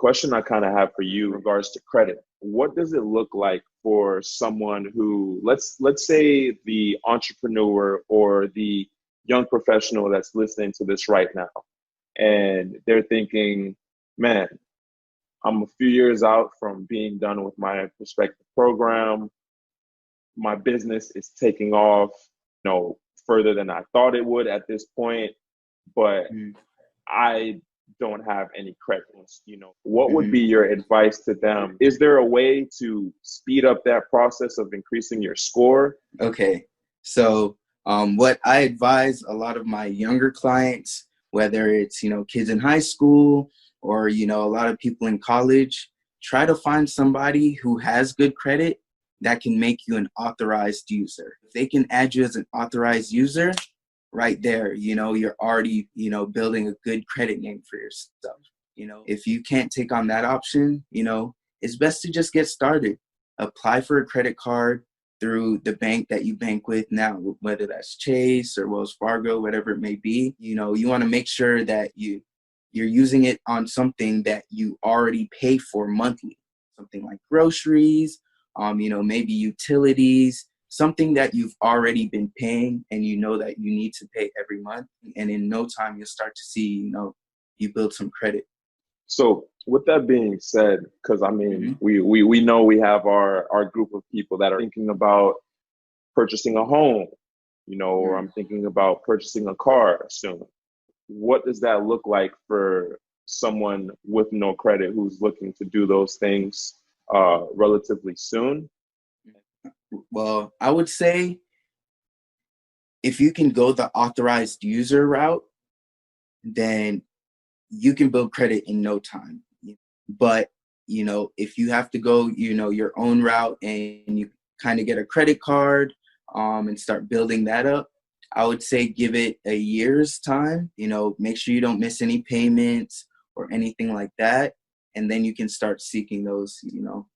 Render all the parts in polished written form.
question I kind of have for you in regards to credit, what does it look like for someone who, let's say the entrepreneur or the young professional that's listening to this right now, and they're thinking, man, I'm a few years out from being done with my prospective program. My business is taking off, further than I thought it would at this point, but I don't have any credit. What would be your advice to them? Is there a way to speed up that process of increasing your score? Okay. So what I advise a lot of my younger clients, whether it's, kids in high school or, a lot of people in college, try to find somebody who has good credit that can make you an authorized user. If they can add you as an authorized user, right there, you're already, building a good credit name for yourself. If you can't take on that option, it's best to just get started. Apply for a credit card through the bank that you bank with now, whether that's Chase or Wells Fargo, whatever it may be. You want to make sure that you're using it on something that you already pay for monthly, something like groceries, maybe utilities, something that you've already been paying and that you need to pay every month. And in no time, you'll start to see, you build some credit. So with that being said, because we know we have our group of people that are thinking about purchasing a home, or I'm thinking about purchasing a car soon. What does that look like for someone with no credit who's looking to do those things relatively soon? Well, I would say if you can go the authorized user route, then you can build credit in no time. But, if you have to go, your own route and you kind of get a credit card and start building that up, I would say give it a year's time, make sure you don't miss any payments or anything like that. And then you can start seeking those,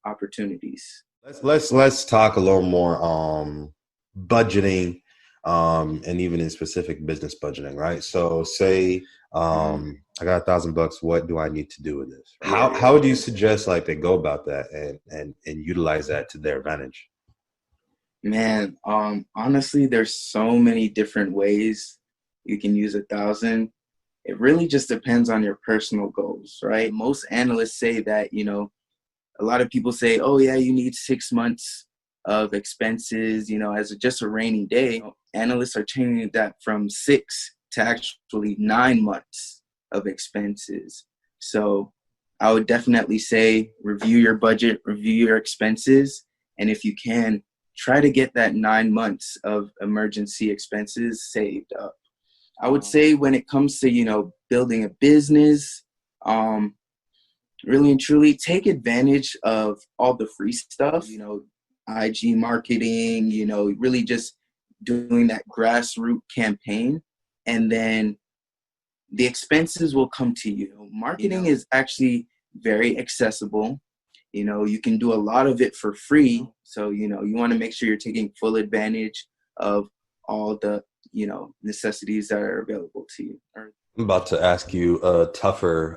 opportunities. Let's talk a little more budgeting and even in specific business budgeting, right? So say I got $1,000. What do I need to do with this? How would you suggest they go about that and utilize that to their advantage? Man, honestly, there's so many different ways you can use 1,000. It really just depends on your personal goals, right? Most analysts say that, a lot of people say, oh yeah, you need 6 months of expenses, as just a rainy day. Analysts are changing that from 6 to actually 9 months of expenses. So I would definitely say review your budget, review your expenses. And if you can, try to get that 9 months of emergency expenses saved up. I would say when it comes to, building a business, really and truly take advantage of all the free stuff, IG marketing, really just doing that grassroots campaign. And then the expenses will come to you. Marketing is actually very accessible. You can do a lot of it for free. So, you want to make sure you're taking full advantage of all the, necessities that are available to you. I'm about to ask you a tougher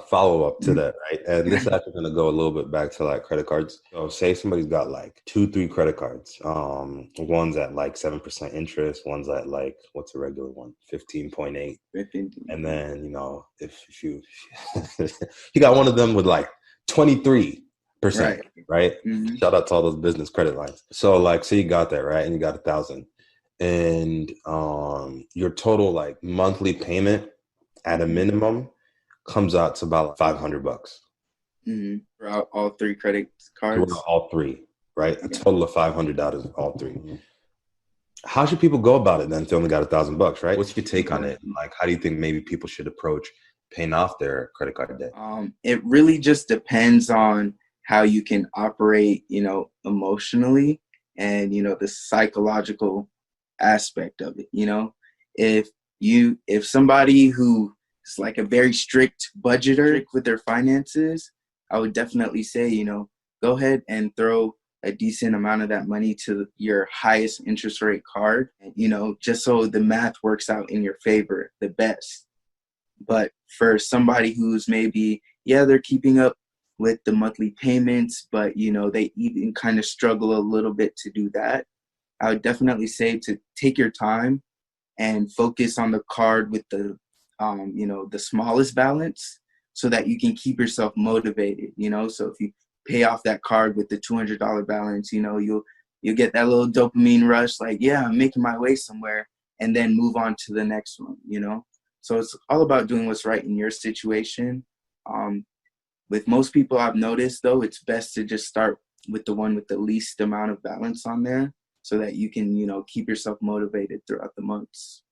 follow-up to that, right? And this is actually going to go a little bit back to credit cards. So say somebody's got 2-3 credit cards. One's at 7% interest. One's at what's a regular one? 15.8. And then, if you you got one of them with 23%, right? Mm-hmm. Shout out to all those business credit lines. So so you got that, right? And you got 1,000. And your total monthly payment at a minimum comes out to about $500. Mm-hmm. For all 3 credit cards? For all 3, right? A total of $500 all 3. Mm-hmm. How should people go about it then if they only got $1,000, right? What's your take on it? How do you think maybe people should approach paying off their credit card debt? It really just depends on how you can operate, emotionally and, the psychological aspect of it. If somebody who is a very strict budgeter with their finances, I would definitely say, go ahead and throw a decent amount of that money to your highest interest rate card, just so the math works out in your favor the best. But for somebody who's maybe, yeah, they're keeping up with the monthly payments, but, you know, they even kind of struggle a little bit to do that. I would definitely say to take your time and focus on the card with the, you know, the smallest balance so that you can keep yourself motivated, you know? So if you pay off that card with the $200 balance, you know, you'll get that little dopamine rush, like, yeah, I'm making my way somewhere, and then move on to the next one, you know? So it's all about doing what's right in your situation. Um, with most people I've noticed, though, it's best to just start with the one with the least amount of balance on there so that you can, you know, keep yourself motivated throughout the months.